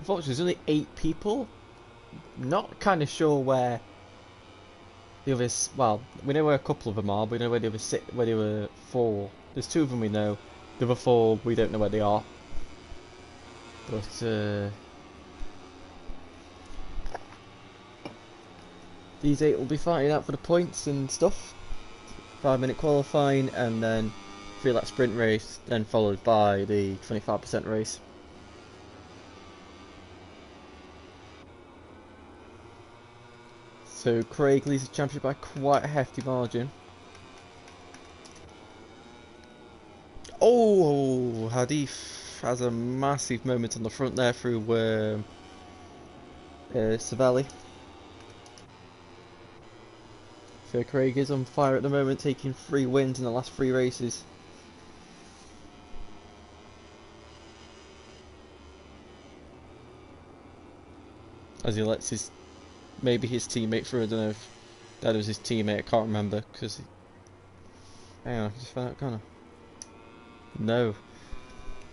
unfortunately, there's only 8 people. Not kind of sure where the others. Well, we know where a couple of them are. But we know where the other where the other 4. There's 2 of them we know. The other 4 we don't know where they are. But these 8 will be fighting out for the points and stuff. 5-minute qualifying and then 3-lap sprint race, then followed by the 25% race. So Craig leads the championship by quite a hefty margin. Oh, Hadif has a massive moment on the front there through Savelli. So Craig is on fire at the moment, taking 3 wins in the last 3 races. As he lets his teammate through. I don't know if that was his teammate, I can't remember, because hang on, I just found out, can't I? No,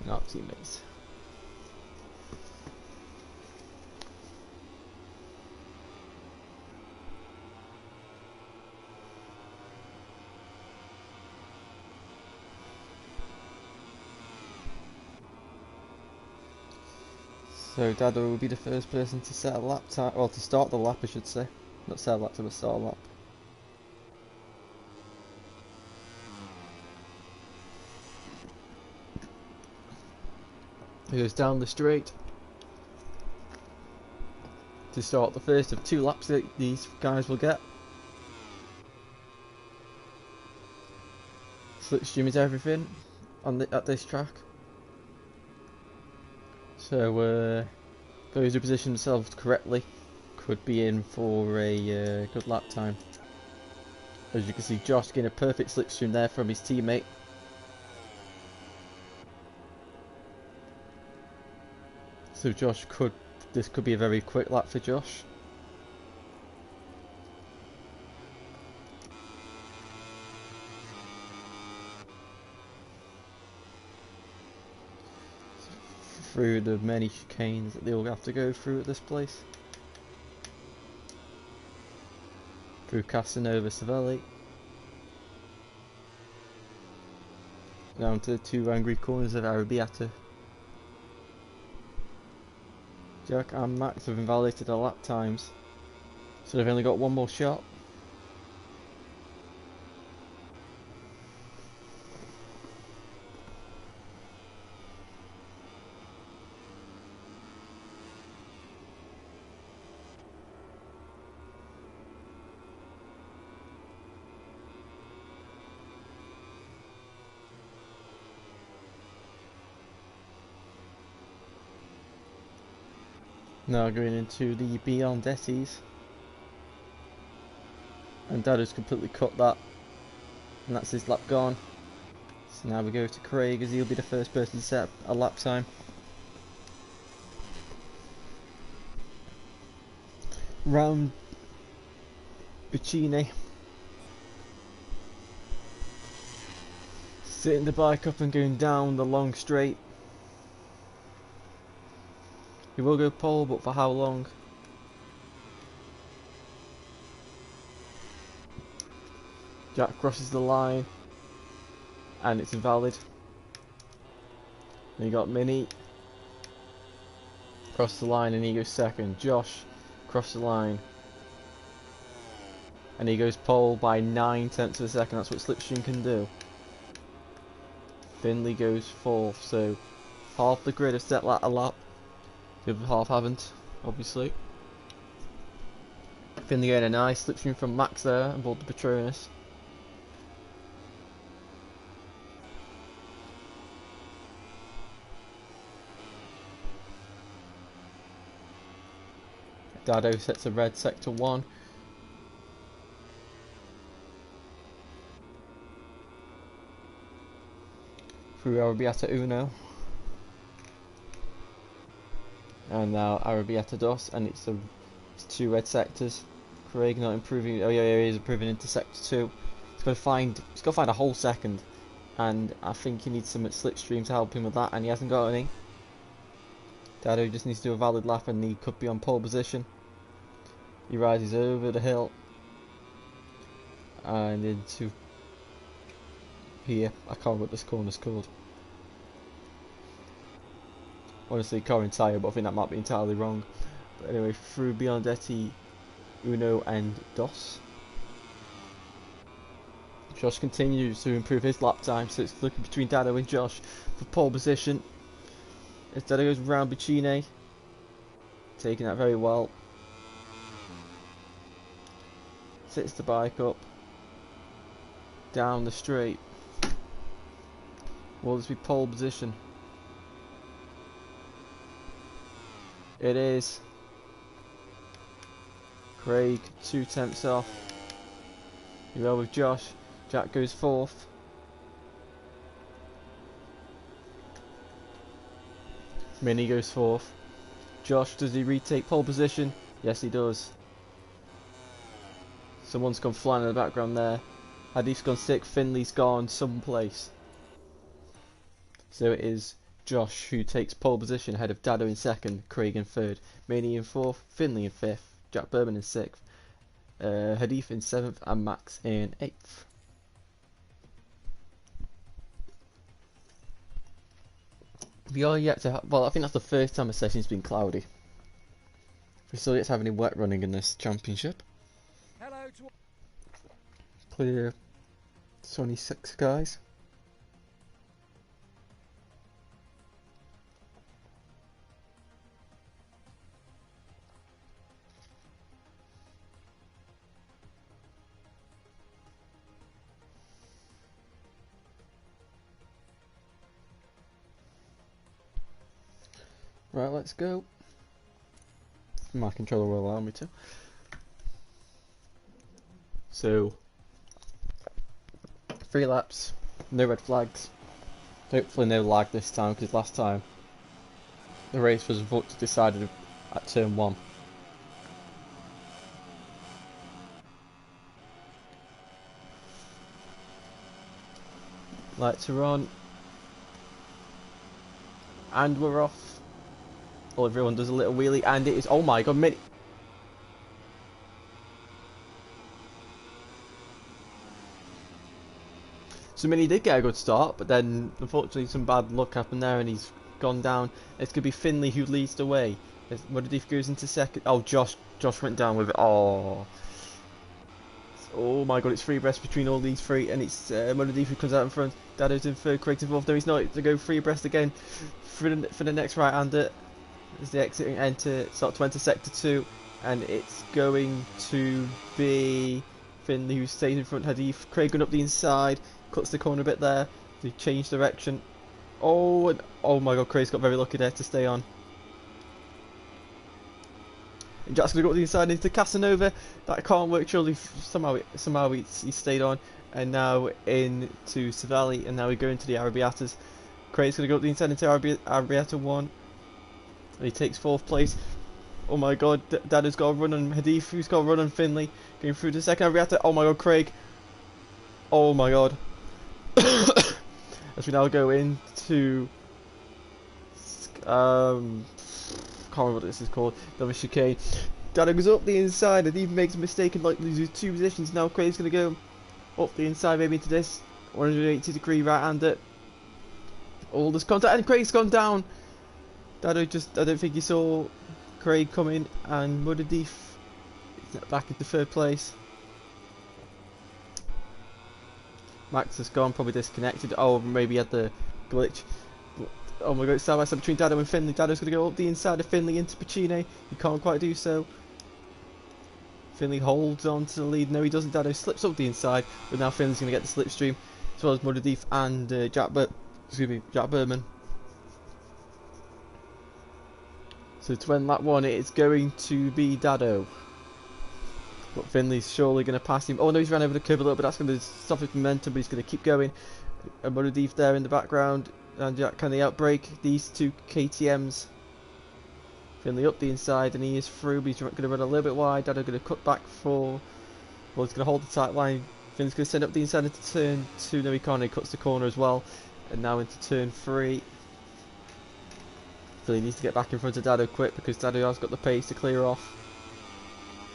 not teammates. So Dado will be the first person to set a lap time, or to start the lap I should say. Not set a lap time, but start a lap. He goes down the straight to start the first of 2 laps that these guys will get. Slipstream is everything at this track. So those who position themselves correctly could be in for a good lap time. As you can see, Josh getting a perfect slipstream there from his teammate. So this could be a very quick lap for Josh. Through the many chicanes that they all have to go through at this place. Through Casanova Savelli. Down to the 2 angry corners of Arrabbiata. Jack and Max have invalidated their lap times, so they've only got 1 more shot. Now going into the Beyondettis, and Dado's completely cut that, and that's his lap gone. So now we go to Craig, as he'll be the first person to set a lap time. Round Buccini, setting the bike up and going down the long straight. He will go pole, but for how long? Jack crosses the line, and it's invalid. Then you got Mini, cross the line, and he goes second. Josh, cross the line, and he goes pole by 9/10 of a second. That's what Slipstream can do. Finley goes 4th, so half the grid have set a lap. The other half haven't, obviously. Finley getting a nice slipstream from Max there aboard the Patronus. Dado sets a red sector 1. Through Arrabbiata Uno. And now Arrabbiata Dos, and it's 2 red sectors. Craig not improving. Oh yeah, he is improving into sector 2. He's got to find a whole second, and I think he needs some slipstream to help him with that, and he hasn't got any. Dado just needs to do a valid lap and he could be on pole position. He rises over the hill and into here. I can't remember what this corner's called. Honestly, car and tyre, but I think that might be entirely wrong. But anyway, through Biondetti, Uno and Dos. Josh continues to improve his lap time, so it's looking between Dado and Josh for pole position. As Dado goes round Bicine, taking that very well. Sets the bike up, down the straight. Will this be pole position? It is. Craig 2 tenths off. You are with Josh. Jack goes 4th. Mini goes 4th. Josh, does he retake pole position? Yes, he does. Someone's gone flying in the background there. Hadif's gone 6th. Finley's gone someplace. So it is Josh who takes pole position ahead of Dado in 2nd, Craig in 3rd, Mini in 4th, Finley in 5th, Jack Berman in 6th, Hadif in 7th, and Max in 8th. We are yet to well, I think that's the first time a session's been cloudy. We're still yet to have any wet running in this championship. Hello to Clear 26 guys. Right, let's go. My controller will allow me to. So, 3 laps, no red flags. Hopefully no lag this time, because last time the race was unfortunately decided at turn 1. Lights are on. And we're off. Oh, everyone does a little wheelie, and it is, oh my god, Mini. So Mini did get a good start, but then unfortunately some bad luck happened there and he's gone down. It's going to be Finley who leads the way. Motordeef goes into 2nd. Oh, Josh went down with it. Oh my god, it's 3 abreast between all these 3, and it's Motordeef who comes out in front. Dado's in 3rd, Craig's in 4th. No, he's not. To go 3 abreast again for the next right-hander. As the exiting start to enter sector 2, and it's going to be Finley who stays in front. Hadif, Craig going up the inside, cuts the corner a bit there. They change direction. Oh, and oh my god, Craig's got very lucky there to stay on. And Jack's going to go up the inside into Casanova. That can't work surely. Somehow he stayed on, and now into Savelli, and now we go into the Arrabbiatas. Craig's going to go up the inside into Arrabbiata 1. And he takes 4th place. Oh my god, Dado's got a run on Hadif, who's got a run on Finley. Going through the 2nd Arrabbiata. Oh my god, Craig. Oh my god. As we now go into can't remember what this is called. Another chicane. Dado goes up the inside and even makes a mistake and like loses 2 positions. Now Craig's gonna go up the inside maybe into this 180-degree right-hander. All this contact and Craig's gone down. Dado just, I don't think he saw Craig coming, and Motordeef back into 3rd place. Max has gone, probably disconnected. Oh, maybe he had the glitch. Oh my god, it's side by side between Dado and Finley. Dado's going to go up the inside of Finley into Bicine. He can't quite do so. Finley holds on to the lead. No, he doesn't. Dado slips up the inside, but now Finley's going to get the slipstream, as well as Motordeef and Jack Berman. So to end lap 1, it's going to be Dado. But Finley's surely going to pass him. Oh no, he's ran over the curb a little bit. That's going to stop his momentum, but he's going to keep going. And Motordeef there in the background. And Jack, can they outbrake these 2 KTMs? Finley up the inside, and he is through, but he's going to run a little bit wide. Dado going to cut back for... Well, he's going to hold the tight line. Finley's going to send up the inside into turn 2. No, he can't. He cuts the corner as well. And now into turn 3. So he needs to get back in front of Dado quick, because Dado has got the pace to clear off.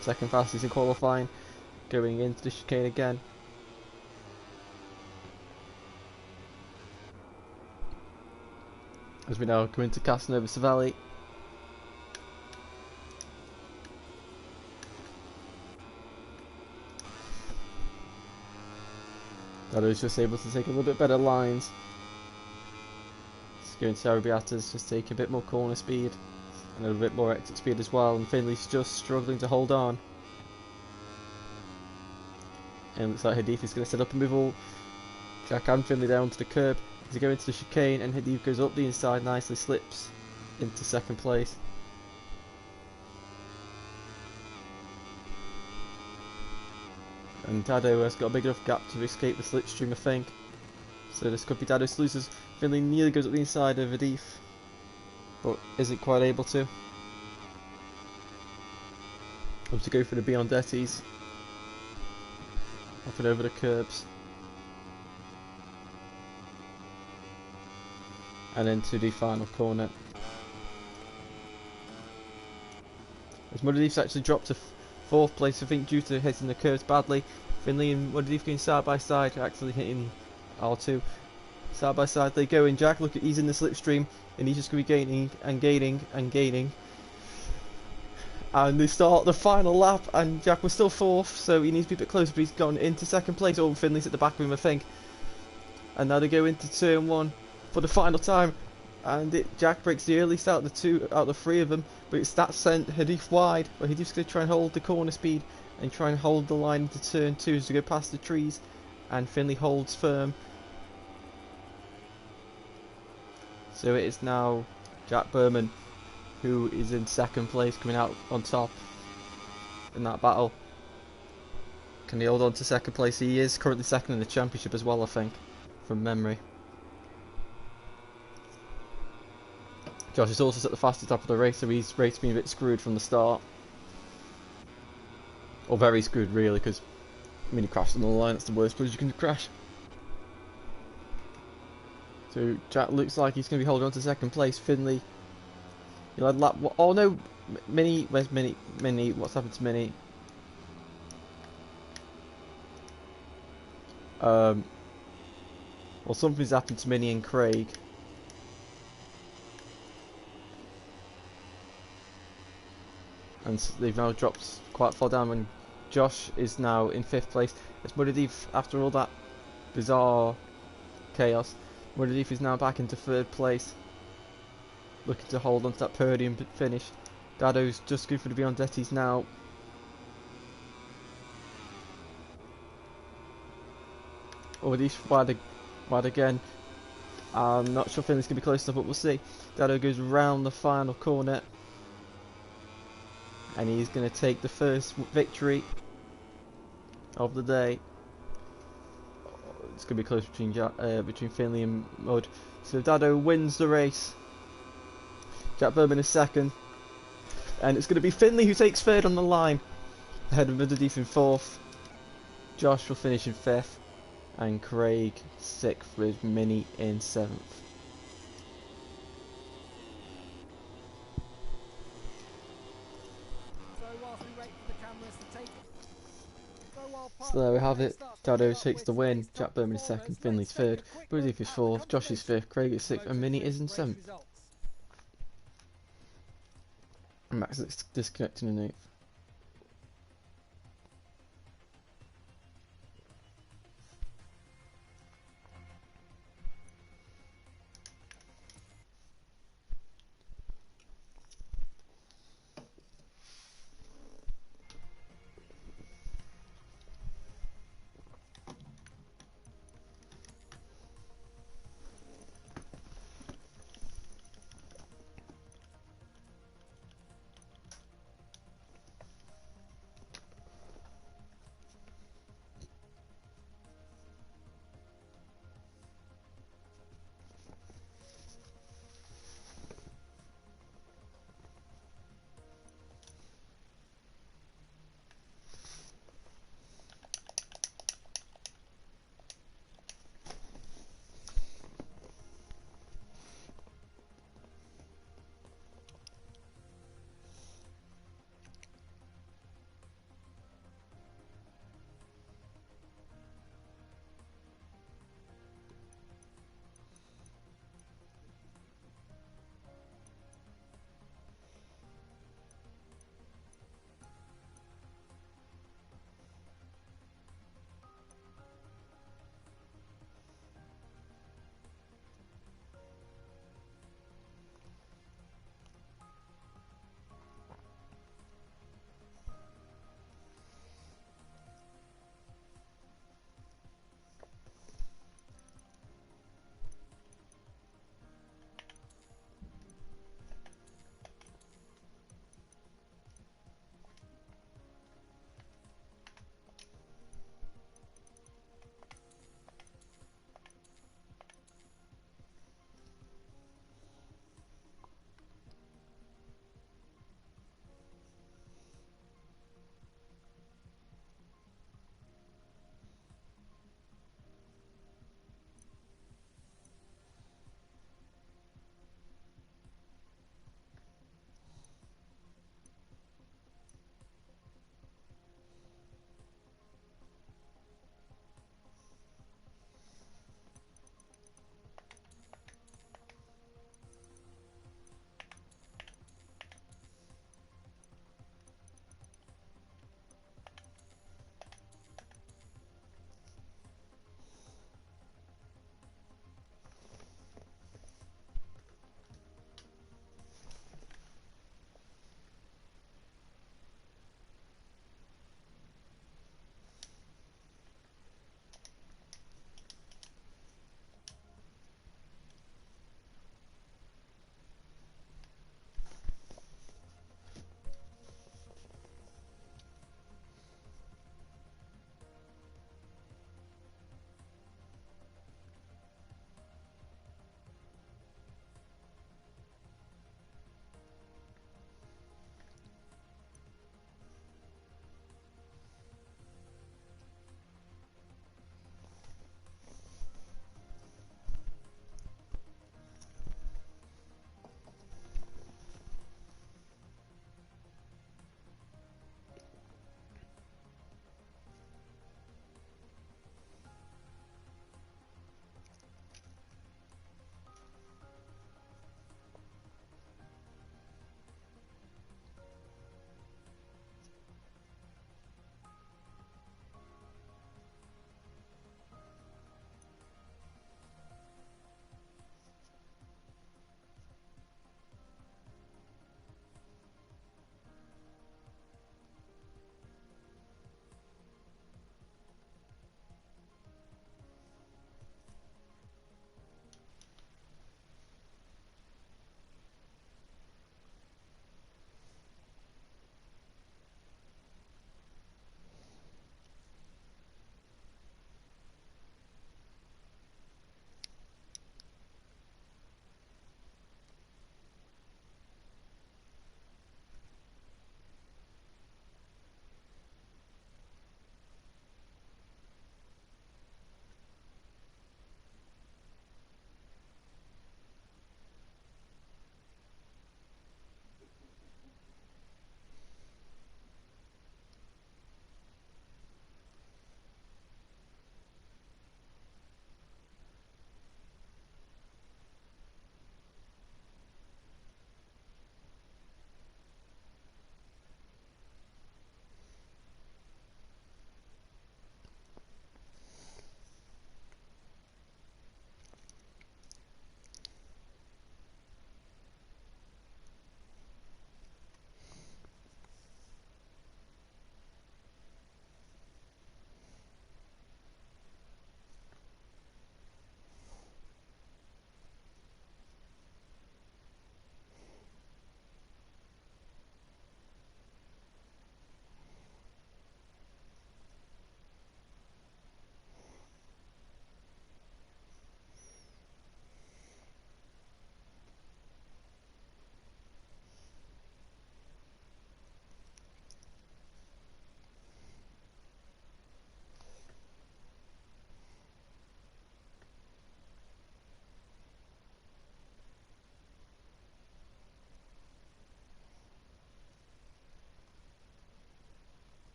Second fastest in qualifying, going into the chicane again. As we now come into Casanova Savelli. Dado's just able to take a little bit better lines. Going to Arrabbiata's just take a bit more corner speed and a bit more exit speed as well, and Finley's just struggling to hold on. And it looks like Hadif is going to set up a move all Jack and Finley down to the curb as they go into the chicane, and Hadif goes up the inside nicely, slips into second place. And Dado has got a big enough gap to escape the slipstream, I think. So this could be Dado's losers. Finley nearly goes up the inside of Hadif, but isn't quite able to. Up to go for the Biondettis. Up and over the curbs. And then to the final corner. As Mudadif's actually dropped to 4th place, I think, due to hitting the curves badly. Finley and Mudadif going side by side, actually hitting R2. Side by side they go, and Jack, look at, he's in the slipstream, and he's just going to be gaining and gaining and gaining. And they start the final lap, and Jack was still 4th, so he needs to be a bit closer, but he's gone into 2nd place. Oh, Finley's at the back of him, I think. And now they go into turn 1 for the final time, and Jack breaks the earliest out of the 3 of them, but that sent Hadif wide, but Hadif's going to try and hold the corner speed and try and hold the line into turn 2 as they go past the trees, and Finley holds firm. So it is now Jack Berman who is in 2nd place, coming out on top in that battle. Can he hold on to 2nd place? He is currently 2nd in the championship as well, I think, from memory. Josh is also at the fastest lap of the race, so his race being a bit screwed from the start. Or very screwed, really, because he crashed on the line. That's the worst place you can crash. So Jack looks like he's going to be holding on to 2nd place. Finley, he'll have lap. Oh no, Mini. Where's Mini? Mini. What's happened to Mini? Well, something's happened to Mini and Craig. And they've now dropped quite far down, and Josh is now in 5th place. It's Mudadif, after all that bizarre chaos. Mudadif is now back into 3rd place, looking to hold on to that podium finish. Dado's just going for the Biondettis now. Oh, Mudadif wide again. I'm not sure Finley's going to be close enough, but we'll see. Dado goes round the final corner, and he's going to take the first victory of the day. It's going to be close between Finley and Mud. So Dado wins the race. Jack Berman is 2nd. And it's going to be Finley who takes 3rd on the line, ahead of Mudadif in 4th. Josh will finish in 5th. And Craig 6th, with Mini in 7th. So there we have it. Dado takes the win. Jack Berman is 2nd, Finley's 3rd, Mudadif is 4th, Josh is 5th, Craig is 6th, and Mini is in 7th. And Max is disconnecting in 8th.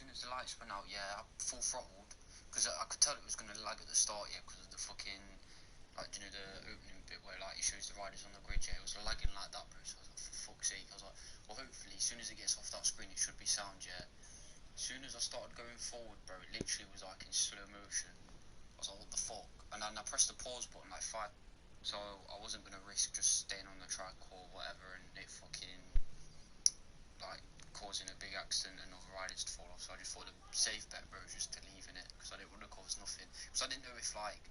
soon as the lights went out, yeah, I full throttled, because I could tell it was going to lag at the start, yeah, because of the fucking, like, you know, the opening bit where, like, it shows the riders on the grid, yeah, it was lagging like that, bro, so I was like, for fuck's sake, I was like, well, hopefully, as soon as it gets off that screen, it should be sound, yeah. As soon as I started going forward, bro, it literally was, like, in slow motion. I was like, what the fuck? And then I pressed the pause button, like, 5, so I wasn't going to risk just staying on the track or whatever, and it fucking, like, causing a big accident and other riders to fall off. So I just thought the safe bet, bro, was just to leave in it, because I didn't want to cause nothing. Because I didn't know if, like,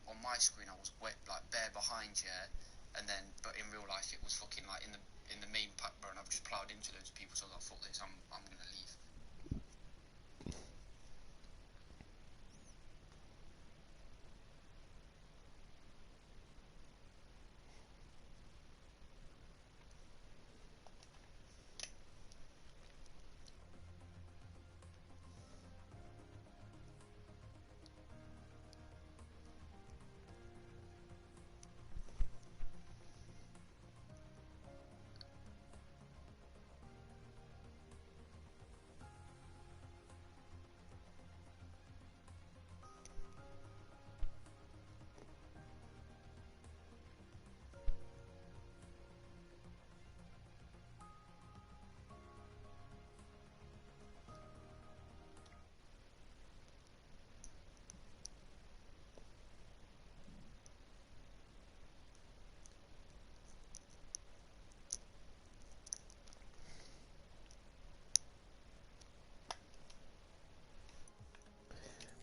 on my screen I was wet, like, bare behind, yeah, and then, but in real life it was fucking, like, in the main pack, bro, and I've just ploughed into loads of people, so I was like, fuck this, I'm gonna leave.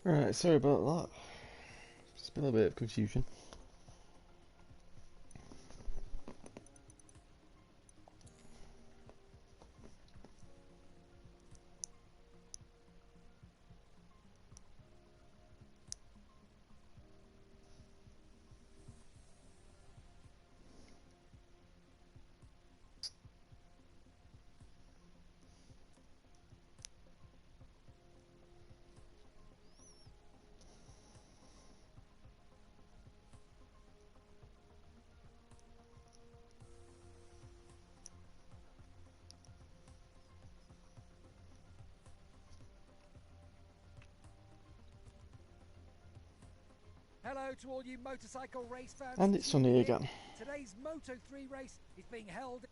Right, sorry about that. Just been a bit of confusion. Hello to all you motorcycle race fans. And it's sunny again. Today's Moto 3 race is being held.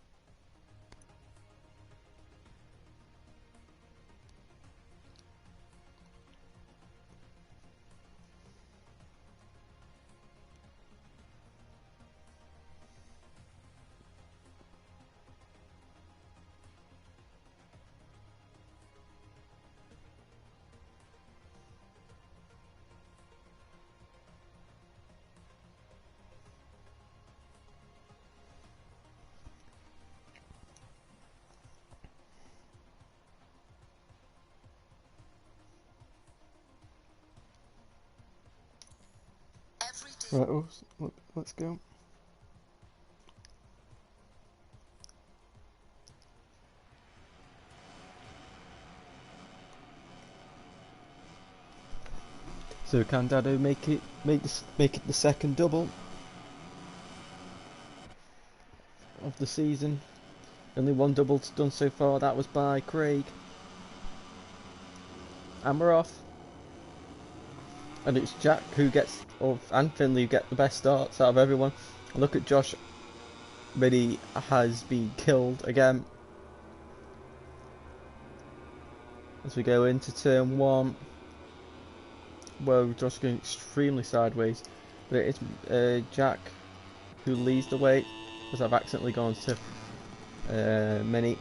Right, oh, let's go. So can Dado make it the second double of the season? Only one double done so far. That was by Craig. And we're off. And it's Jack who gets, and Finley who get the best starts out of everyone. And look at Josh. Really has been killed again. As we go into turn one. Whoa, Josh going extremely sideways. But it is Jack who leads the way. Because I've accidentally gone to Mini.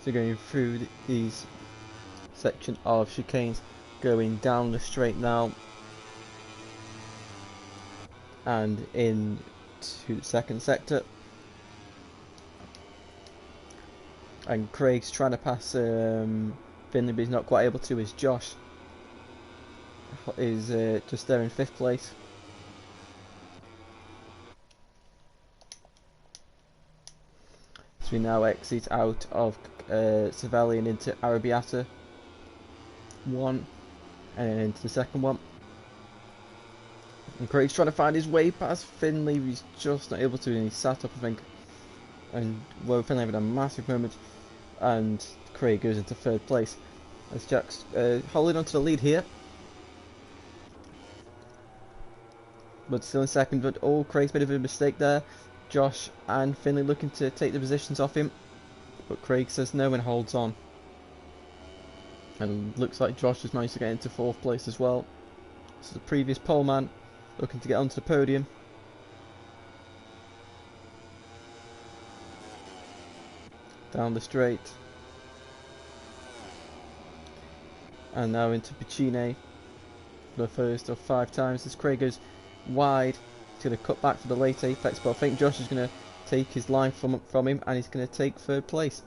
So going through these section of chicanes, going down the straight now. And into the second sector. And Craig's trying to pass Finley, but he's not quite able to, as Josh is just there in 5th place. So we now exit out of Savelli and into Arrabbiata 1, and into the second one. And Craig's trying to find his way past Finley, he's just not able to, and he's sat up, I think. And well, Finley having a massive moment. and Craig goes into third place. As Jack's holding on to the lead here. But still in second, but Craig's made a bit of a mistake there. Josh and Finley looking to take the positions off him, but Craig says no and holds on. And looks like Josh has managed to get into fourth place as well. So the previous pole man looking to get onto the podium. Down the straight. And now into Piccine. The first of 5 times as Craig goes wide. He's going to cut back for the late apex, but I think Josh is going to take his line from him and he's going to take third place.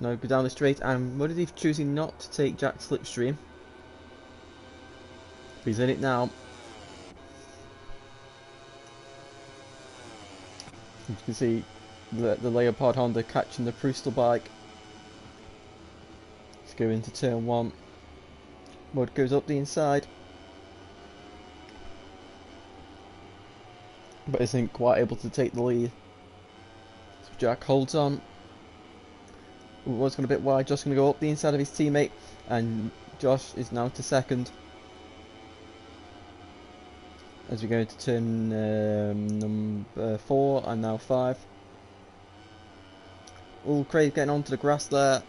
Now go down the straight, and MotoGP choosing not to take Jack's slipstream. He's in it now. You can see the Leopard Honda catching the Prustel bike. Let's go into turn 1. Mud goes up the inside, but isn't quite able to take the lead. So Jack holds on. Was going a bit wide. Josh going to go up the inside of his teammate, and Josh is now to second. As we go into turn number 4 and now 5. Oh, Craig getting onto the grass there.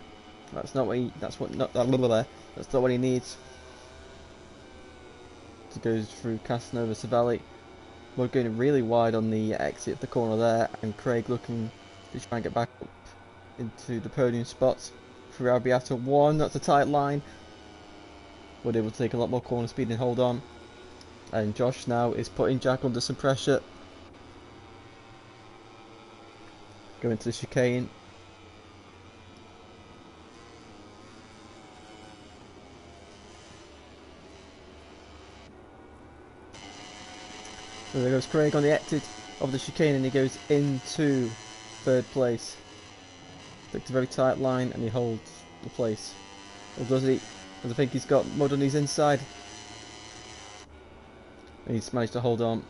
That's not what he. That's not what he needs. It goes through Casanova Savelli. We're going really wide on the exit of the corner there, and Craig looking to try and get back up into the podium spots. For Arrabbiata 1, that's a tight line. We're able to take a lot more corner speed and hold on. And Josh now is putting Jack under some pressure. Going to the chicane. So there goes Craig on the exit of the chicane, and he goes into third place. Takes a very tight line and he holds the place. Or does he? Because I think he's got mud on his inside. And he's managed to hold on.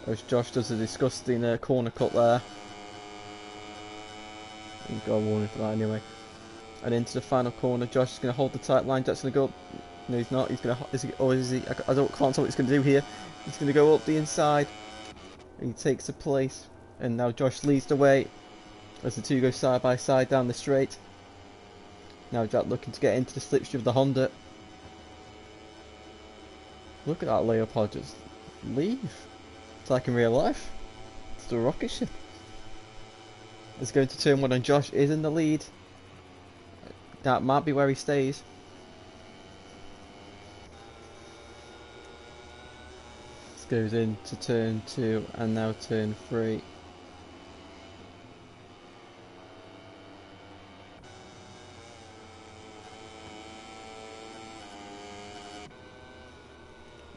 As Josh does a disgusting corner cut there. He's got a warning for that anyway. And into the final corner, Josh is going to hold the tight line. Jack's going to go up. No, he's not. He's going to. Is he? Or is he? I can't tell what he's going to do here. He's going to go up the inside. He takes a place. And now Josh leads the way as the two go side by side down the straight. Now Jack looking to get into the slipstream of the Honda. Look at that Leopard just leave. It's like in real life. It's the rocket ship. Let's go into turn 1 and Josh is in the lead. That might be where he stays. This goes into turn 2 and now turn 3.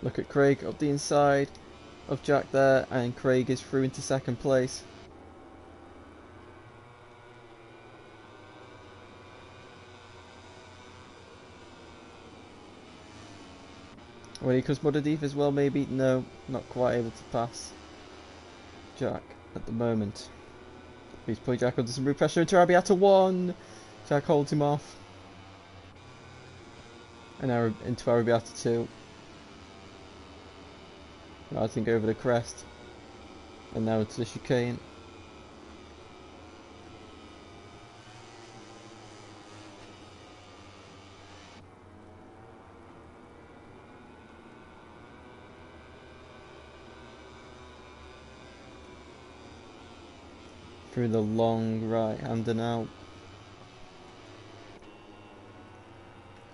Look at Craig up the inside of Jack there, and Craig is through into second place. When he comes MotoGP as well, maybe? No, not quite able to pass Jack at the moment. He's putting Jack under some real pressure into Arrabbiata 1. Jack holds him off. And now into Arrabbiata 2. I think over the crest, and now into the chicane. Through the long right hander now.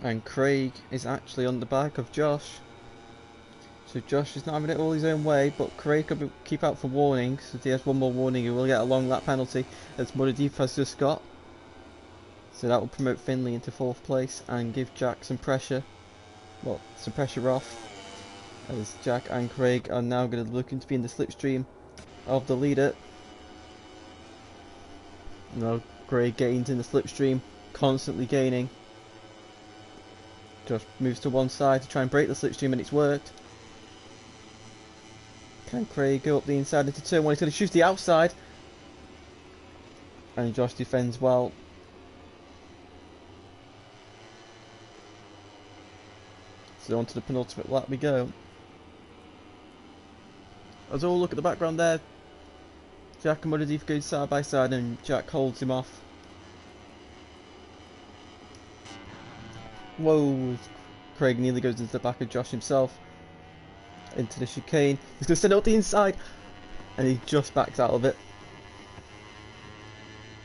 And Craig is actually on the back of Josh. So Josh is not having it all his own way, but Craig could keep out for warnings. If he has one more warning, he will get a long lap penalty, as MotoGP has just got. So that will promote Finley into 4th place and give Jack some pressure. Well, some pressure off. As Jack and Craig are now going to be looking to be in the slipstream of the leader. Now Craig gains in the slipstream, constantly gaining. Josh moves to one side to try and break the slipstream, and it's worked. Can Craig go up the inside into turn 1? He's going to shoot the outside. And Josh defends well. So on to the penultimate lap we go. As all look at the background there, Jack and MotoGP go side by side and Jack holds him off. Whoa, Craig nearly goes into the back of Josh himself. Into the chicane. He's going to send it up the inside. And he just backs out of it.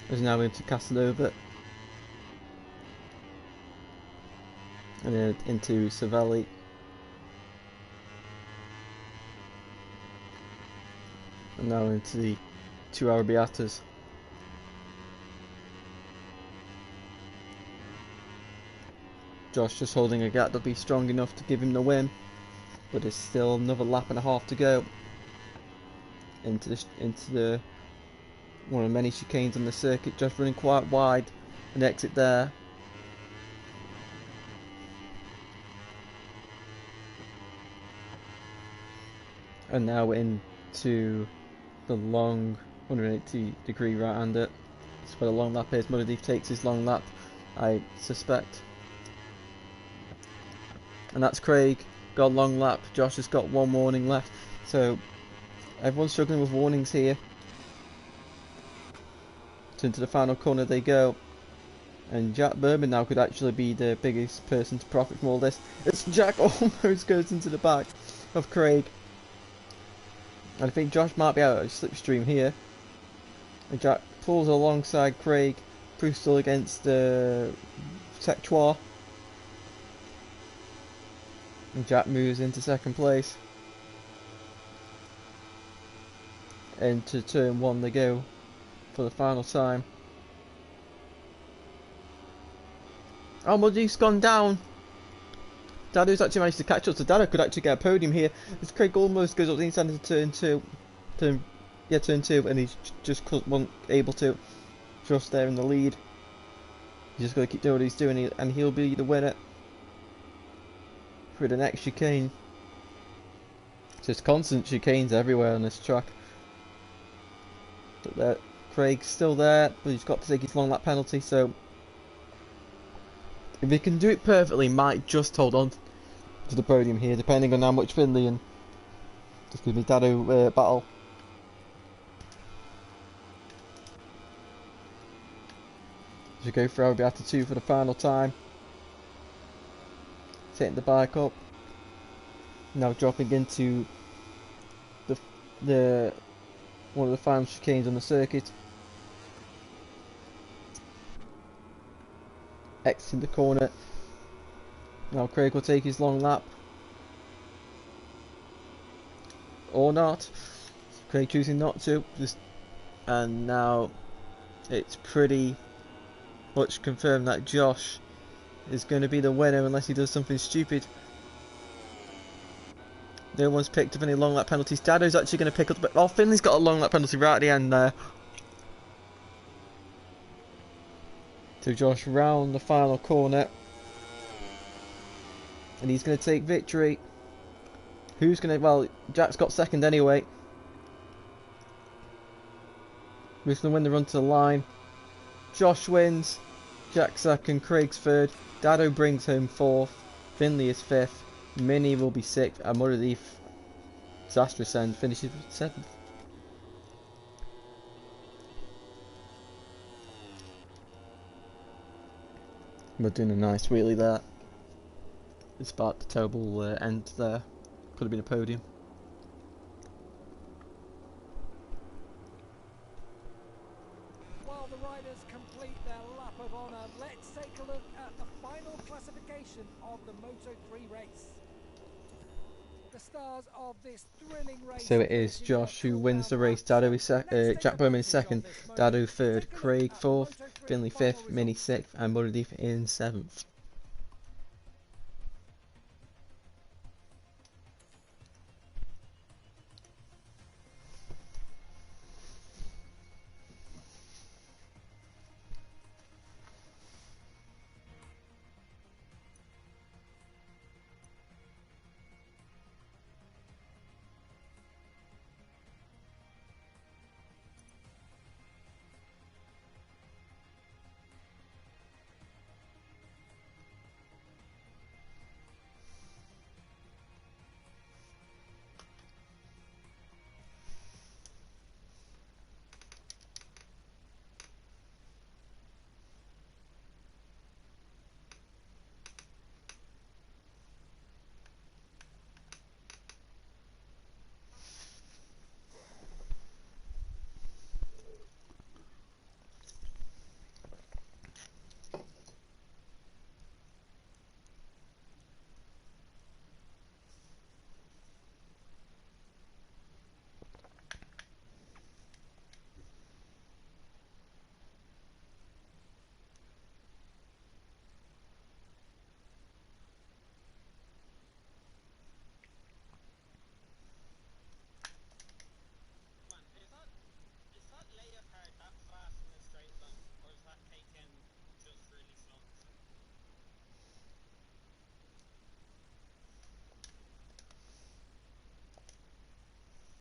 He's now into Casanova. And then into Savelli. And now into the 2 Arabiatas. Josh just holding a gap that'll be strong enough to give him the win. But there's still another lap and a half to go. Into the one of the many chicanes on the circuit, just running quite wide. An exit there. And now we're into the long 180-degree right-hander. That's where the long lap is. MotoGP takes his long lap, I suspect. And that's Craig. Got a long lap. Josh has got one warning left. So everyone's struggling with warnings here. So into the final corner they go. And Jack Berman now could actually be the biggest person to profit from all this. It's Jack almost goes into the back of Craig. And I think Josh might be out of slipstream here. And Jack pulls alongside Craig. Prix still against the Sectoire. And Jack moves into second place. Into turn 1 they go for the final time. Oh, MotoGP's gone down. Dado's actually managed to catch up, so Dado could actually get a podium here. As Craig almost goes up the inside into turn 2. Turn 2, and he's just wasn't able to. Just there in the lead. He's just got to keep doing what he's doing, and he'll be the winner for the next chicane. So it's constant chicanes everywhere on this track. But Craig's still there, but he's got to take his long lap penalty, so if he can do it perfectly, he might just hold on to the podium here, depending on how much Finley and Dado battle. As we go for Arabiata 2 for the final time. Setting the bike up. Now dropping into the one of the final chicanes on the circuit. Exiting the corner. Now Craig will take his long lap. Or not. Craig choosing not to. And now it's pretty much confirmed that Josh is going to be the winner unless he does something stupid. No one's picked up any long lap penalties. Dado's actually going to pick up, but oh, Finley's got a long lap penalty right at the end there. So Josh round the final corner, and he's going to take victory. Who's going to? Well, Jack's got second anyway. Who's going to win the run to the line? Josh wins. Jack's second. Craig's third. Dado brings home fourth. Finley is fifth. Mini will be sixth, and VollGazzRacing finishes seventh. We're doing a nice wheelie there, despite the terrible end there. Could have been a podium. While the riders complete their lap of honour, let's take a look at the final classification of the Moto3 race. The stars of this thrilling race. So it is Josh who wins the race. Dado is Jack Bowman is second. Dado third. Craig fourth. Finley fifth. Mini sixth. And MotoGP in seventh.